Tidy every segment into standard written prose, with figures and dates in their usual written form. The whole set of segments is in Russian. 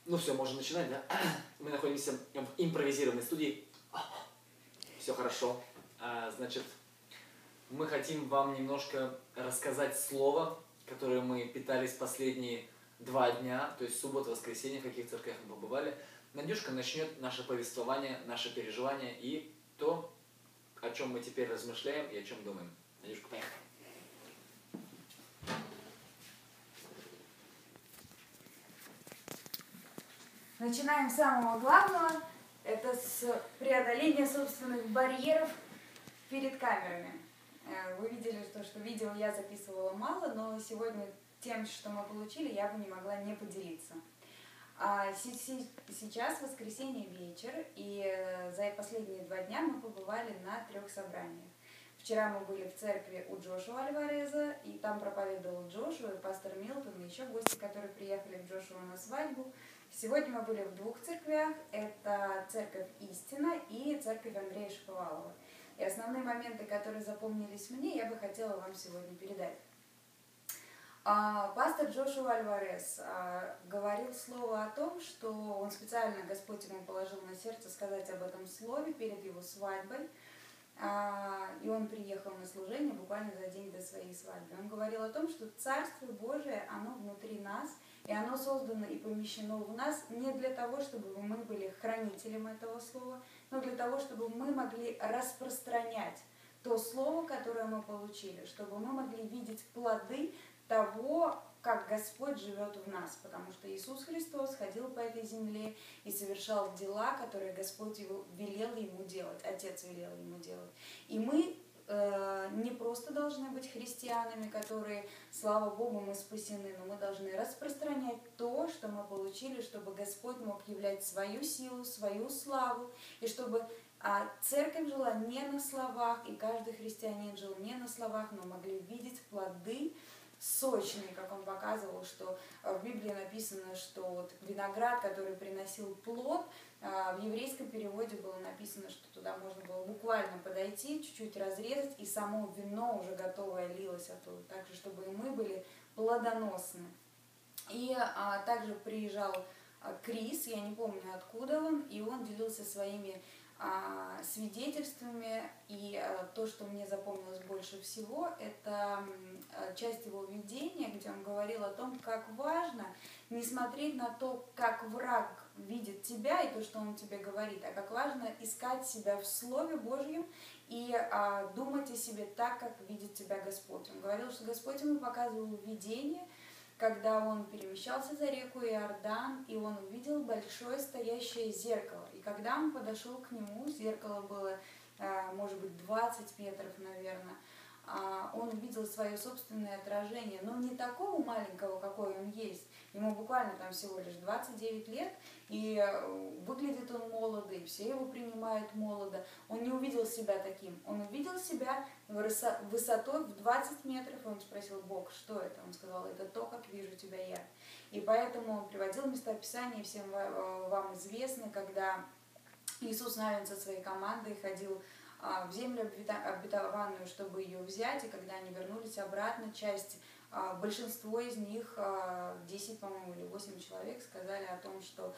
Ну все, можно начинать, да? Мы находимся в импровизированной студии. Все хорошо. Значит, мы хотим вам немножко рассказать слово, которое мы питались последние 2 дня, то есть суббота, воскресенье, в каких церквях мы побывали. Надюшка начнет наше повествование, наше переживание и то, о чем мы теперь размышляем и о чем думаем. Надюшка, поехали. Начинаем с самого главного. Это с преодоления собственных барьеров перед камерами. Вы видели, что видео я записывала мало, но сегодня тем, что мы получили, я бы не могла не поделиться. Сейчас воскресенье вечер, и за последние 2 дня мы побывали на 3 собраниях. Вчера мы были в церкви у Джошуа Альвареза, и там проповедовал Джошуа, и пастор Милтон, и еще гости, которые приехали к Джошуа на свадьбу. Сегодня мы были в 2 церквях, это церковь Истина и церковь Андрея Шаповалова. И основные моменты, которые запомнились мне, я бы хотела вам сегодня передать. Пастор Джошуа Альварез говорил слово о том, что он специально, Господь ему положил на сердце сказать об этом слове перед его свадьбой. И он приехал на служение буквально за день до своей свадьбы. Он говорил о том, что Царство Божие, оно внутри нас, и оно создано и помещено в нас не для того, чтобы мы были хранителем этого слова, но для того, чтобы мы могли распространять то слово, которое мы получили, чтобы мы могли видеть плоды того, как Господь живет в нас, потому что Иисус Христос ходил по этой земле и совершал дела, которые Господь велел ему делать, Отец велел ему делать. И мы не просто должны быть христианами, которые, слава Богу, мы спасены, но мы должны распространять то, что мы получили, чтобы Господь мог являть свою силу, свою славу, и чтобы церковь жила не на словах, и каждый христианин жил не на словах, но могли видеть плоды сочные, как он показывал, что в Библии написано, что вот виноград, который приносил плод, в еврейском переводе было написано, что туда можно было буквально подойти, чуть-чуть разрезать, и само вино уже готовое лилось оттуда, так же, чтобы и мы были плодоносны. И также приезжал Крис, я не помню, откуда он, и он делился своими свидетельствами, и то, что мне запомнилось больше всего, это часть его видения, где он говорил о том, как важно не смотреть на то, как враг видит тебя и то, что он тебе говорит, а как важно искать себя в Слове Божьем и думать о себе так, как видит тебя Господь. Он говорил, что Господь ему показывал видение, когда он перемещался за реку Иордан, и он увидел большое стоящее зеркало. И когда он подошел к нему, зеркало было, может быть, 20 метров, наверное, он увидел свое собственное отражение, но не такого маленького, какой он есть. Ему буквально там всего лишь 29 лет, и выглядит он молодо, и все его принимают молодо. Он не увидел себя таким. Он увидел себя высотой в 20 метров, и он спросил: Бог, что это? Он сказал: это то, как вижу тебя я. И поэтому он приводил местописания, всем вам известно, когда Иисус Навин со своей командой ходил в землю обетованную, чтобы ее взять, и когда они вернулись обратно, большинство из них, 10, по-моему, или 8 человек, сказали о том, что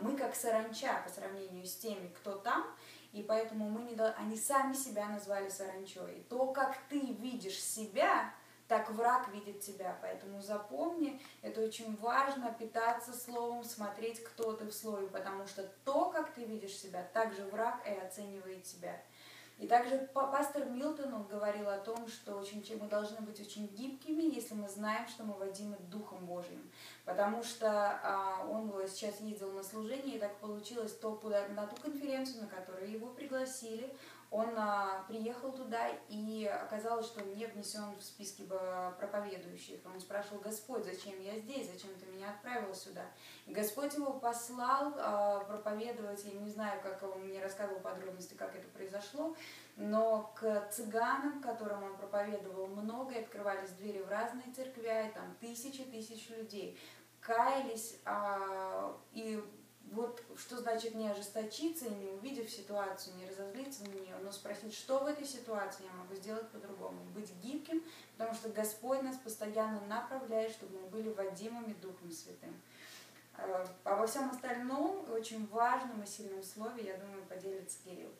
мы как саранча по сравнению с теми, кто там, и поэтому они сами себя назвали саранчой. И то, как ты видишь себя, так враг видит тебя. Поэтому запомни, это очень важно, питаться словом, смотреть, кто ты в слове, потому что то, как ты видишь себя, так же враг и оценивает тебя. И также пастор Милтон, он говорил о том, что мы должны быть очень гибкими, если мы знаем, что мы водимы Духом Божьим. Потому что он сейчас ездил на служение, и так получилось, на ту конференцию, на которую его пригласили, он приехал туда, и оказалось, что он не внесен в списки проповедующих. Он спрашивал: Господь, зачем я здесь, зачем ты меня отправил сюда? И Господь его послал проповедовать, я не знаю, как он мне рассказывал подробности, как это произошло, но к цыганам, которым он проповедовал много, и открывались двери в разные церкви, и там тысячи людей каялись, и вот что значит не ожесточиться и не увидев ситуацию, не разозлиться на нее, но спросить, что в этой ситуации я могу сделать по-другому. Быть гибким, потому что Господь нас постоянно направляет, чтобы мы были водимыми Духом Святым. обо всем остальном, очень важном и сильном слове, я думаю, поделится Кирилл.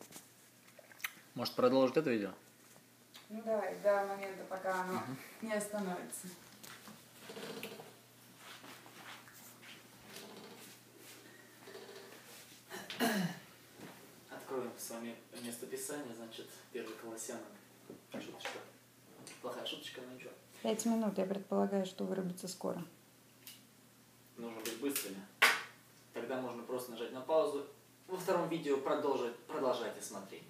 Может, продолжить это видео? Ну давай, до момента, пока оно не остановится. Откроем с вами место Писания, значит, 1 Колоссянам. Шуточка. Плохая шуточка, но ничего. 5 минут, я предполагаю, что вырубится скоро. Нужно быть быстрыми. Тогда можно просто нажать на паузу. Во втором видео продолжайте смотреть.